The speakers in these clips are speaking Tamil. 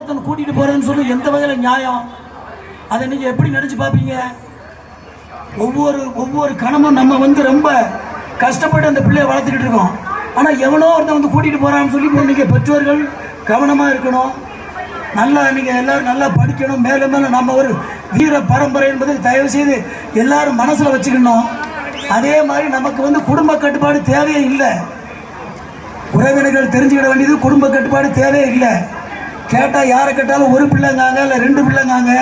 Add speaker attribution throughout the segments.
Speaker 1: கூட்டிட்டு போறதுன்னு சொல்லி எந்த வகையில நியாயம்? அதை நீங்க எப்படி நினைச்சு பார்ப்பீங்க? ஒவ்வொரு கணமும் நம்ம ரொம்ப கஷ்டப்பட்டு அந்த பிள்ளையை வளர்த்துக்கிட்டு இருக்கோம். ஆனா எவனோ ஒருத்தன் கூட்டிட்டு போறான்னு சொல்லி நீங்க பெற்றோர்கள் கவனமா இருக்கணும். நல்லா நீங்க எல்லாரும் நல்லா படிக்கணும். மேலும் மேலும் நம்ம ஒரு வீர பரம்பரை என்பதை தயவு செய்து எல்லாரும் மனசுல வச்சுக்கணும். அதே மாதிரி நமக்கு குடும்ப கட்டுப்பாடு தேவையே இல்லை. உறவினர்கள் தெரிஞ்சுக்கிட வேண்டியது குடும்ப கட்டுப்பாடு தேவையே இல்லை. கேட்டால் யாரை கேட்டாலும் ஒரு பிள்ளைங்காங்க இல்லை 2 பிள்ளைங்காங்க.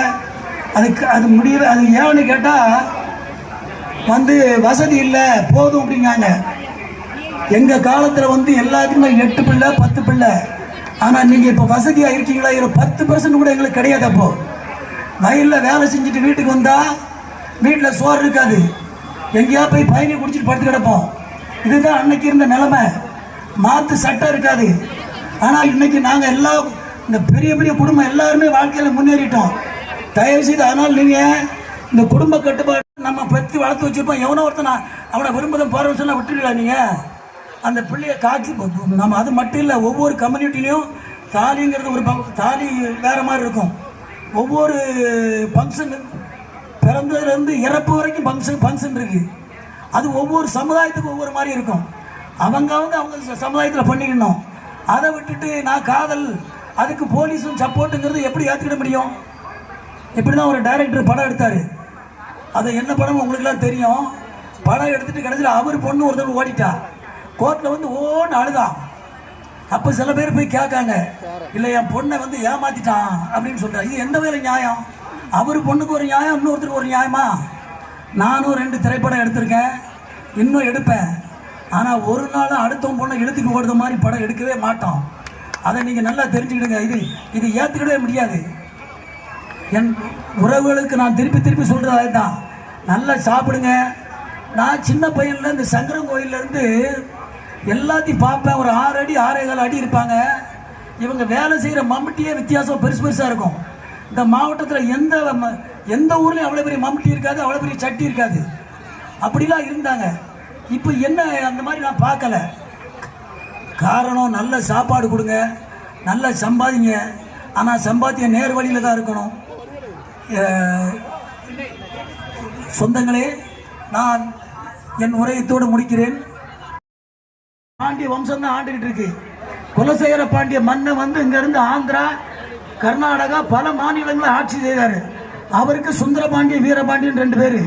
Speaker 1: அது முடியல. அது ஏன்னு கேட்டால் வசதி இல்லை போதும் அப்படிங்காங்க. எங்கள் காலத்தில் எல்லாத்துக்குமே 8 பிள்ளை 10 பிள்ளை. ஆனால் நீங்கள் இப்போ வசதியாக இருக்கீங்களா? 10% கூட எங்களுக்கு கிடையாது. அப்போது வயலில் வேலை செஞ்சுட்டு வீட்டுக்கு வந்தால் வீட்டில் சோறு இருக்காது. எங்கேயா போய் பயணி குடிச்சிட்டு படுத்து கிடப்போம். இதுதான் அன்னைக்கு இருந்த நிலைமை. மாற்று சட்டம் இருக்காது. ஆனால் இன்னைக்கு நாங்கள் எல்லாம் இந்த பெரிய பெரிய குடும்பம் எல்லாருமே வாழ்க்கையில் முன்னேறிட்டோம். தயவு செய்து அதனால் நீங்கள் இந்த குடும்ப கட்டுப்பாடு நம்ம பற்றி வளர்த்து வச்சுருப்போம். எவனோ ஒருத்தனா அவனை விரும்புதான் போகிறோம்னு சொன்னால் விட்டுடலாம். நீங்கள் அந்த பிள்ளையை காட்சி நம்ம அது மட்டும் இல்லை, ஒவ்வொரு கம்யூனிட்டிலையும் தாலிங்கிறது ஒரு தாலி வேறு மாதிரி இருக்கும். ஒவ்வொரு ஃபங்க்ஷன் பிறந்ததுலேருந்து இறப்பு வரைக்கும் ஃபங்க்ஷன் இருக்குது. அது ஒவ்வொரு சமுதாயத்துக்கும் ஒவ்வொரு மாதிரி இருக்கும். அவங்க சமுதாயத்தில் பண்ணிக்கணும். அதை விட்டுட்டு நான் காதல் அதுக்கு போலீஸும் சப்போர்ட்டுங்கிறது எப்படி ஏற்றுக்கிட முடியும்? இப்படி தான் ஒரு டைரக்டர் படம் எடுத்தார். அதை என்ன படம் உங்களுக்குலாம் தெரியும். படம் எடுத்துட்டு கடைசியில் அவர் பொண்ணு ஒருத்தர் ஓடிட்டா. கோர்ட்டில் ஓன்னு அழுதான். அப்போ சில பேர் போய் கேட்காங்க, இல்லை என் பொண்ணை ஏமாத்திட்டான் அப்படின்னு சொல்கிறார். இது எந்த வேலை நியாயம்? அவர் பொண்ணுக்கு ஒரு நியாயம், இன்னொருத்தருக்கு ஒரு நியாயமா? நானும் 2 திரைப்படம் எடுத்திருக்கேன், இன்னும் எடுப்பேன். ஆனால் ஒரு நாள் அடுத்தவன் பொண்ணை இழுத்துக்கு ஓடுற மாதிரி படம் எடுக்கவே மாட்டோம். அதை நீங்கள் நல்லா தெரிஞ்சுக்கிடுங்க. இது ஏற்றுக்கிடவே முடியாது. என் உறவுகளுக்கு நான் திருப்பி சொல்கிறது அதுதான். நல்லா சாப்பிடுங்க. நான் சின்ன பையனில் இந்த சங்கரன் கோயிலேருந்து எல்லாத்தையும் பார்ப்பேன். ஒரு 6 அடி 6.25 அடி இருப்பாங்க. இவங்க வேலை செய்கிற மம்முட்டியே வித்தியாசம் பெருசாக இருக்கும். இந்த மாவட்டத்தில் எந்த ஊர்லேயும் அவ்வளோ பெரிய மம்முட்டி இருக்காது, அவ்வளோ பெரிய சட்டி இருக்காது. அப்படிலாம் இருந்தாங்க. இப்போ என்ன அந்த மாதிரி நான் பார்க்கல. காரணம் நல்ல சாப்பாடு கொடுங்க, நல்லா சம்பாதிங்க. ஆனால் சம்பாத்தியம் நேர் வழியில் தான் இருக்கணும். சொந்தங்களே, நான் என் உரையத்தோடு முடிக்கிறேன். பாண்டிய வம்சம் தான் ஆண்டுகிட்டு இருக்கு. குலசேகர பாண்டிய மன்னன் இங்கிருந்து ஆந்திரா, கர்நாடகா பல மாநிலங்களை ஆட்சி செய்தார். அவருக்கு சுந்தரபாண்டிய வீரபாண்டியன் 2 பேர்.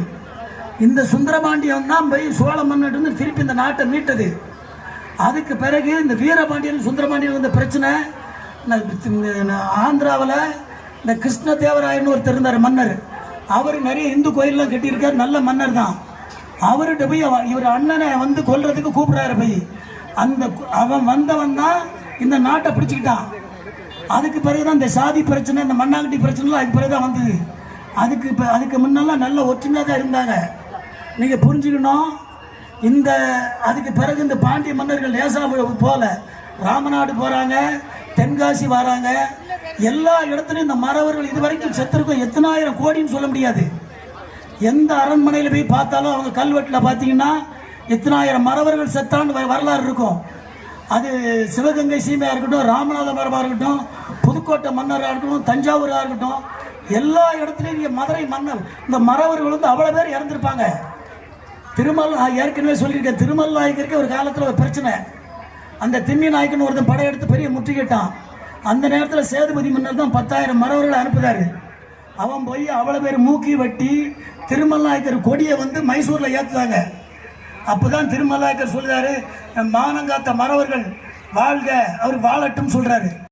Speaker 1: இந்த சுந்தரபாண்டியன் தான் போய் சோழ மன்னன் திருப்பி இந்த நாட்டை மீட்டது. அதுக்கு பிறகு இந்த வீரபாண்டியன் சுந்தரபாண்டியன் பிரச்சனை. ஆந்திராவில் இந்த கிருஷ்ணதேவராயன்னு ஒருத்தர் இருந்தார் மன்னர். அவர் நிறைய இந்து கோயிலெலாம் கட்டியிருக்கார். நல்ல மன்னர் தான். அவர்கிட்ட போய் இவர் அண்ணனை கொல்றதுக்கு கூப்பிட்றாரு. போய் அவன் வந்தவன் தான் இந்த நாட்டை பிடிச்சிக்கிட்டான். அதுக்கு பிறகுதான் இந்த சாதி பிரச்சனை, இந்த மண்ணாங்கட்டி பிரச்சனைலாம் அதுக்கு பிறகுதான் வந்தது. அதுக்கு முன்னெல்லாம் நல்ல ஒற்றுமையாக தான் இருந்தாங்க. நீங்கள் புரிஞ்சுக்கணும். அதுக்கு பிறகு இந்த பாண்டிய மன்னர்கள் லேசா போல ராமநாடு போகிறாங்க, தென்காசி வராங்க. எல்லா இடத்துலையும் இந்த மறவர்கள் இதுவரைக்கும் செத்துருக்கும் எத்தனாயிரம் கோடின்னு சொல்ல முடியாது. எந்த அரண்மனையில் போய் பார்த்தாலும் அவங்க கல்வெட்டில் பார்த்தீங்கன்னா எத்தனாயிரம் மறவர்கள் செத்தான்னு வரலாறு இருக்கும். அது சிவகங்கை சீமையாக இருக்கட்டும், ராமநாத மரபாக இருக்கட்டும், புதுக்கோட்டை மன்னராக இருக்கட்டும், தஞ்சாவூராக இருக்கட்டும், எல்லா இடத்துலையும் நீங்கள் மதுரை மன்னர் இந்த மறவர்கள் அவ்வளோ பேர் இறந்துருப்பாங்க. நான் ஏற்கனவே சொல்லியிருக்கேன். திருமல் நாயக்கருக்கு ஒரு காலத்தில் ஒரு பிரச்சனை. அந்த திம்மி நாயக்கன் ஒருத்தன் படையெடுத்து பெரிய முற்றுகையிட்டான். அந்த நேரத்தில் சேதுபதி மன்னர் தான் 10,000 மறவர்களை அனுப்புதாரு. அவன் போய் அவ்வளோ பேர் மூக்கி வெட்டி திருமல் நாயக்கர் கொடியை மைசூரில் ஏற்றுதாங்க. அப்போ தான் திருமல் நாயக்கர் சொல்கிறாரு, மானங்காத்த மறவர்கள் வாழ்க, அவர் வாழட்டும் சொல்கிறாரு.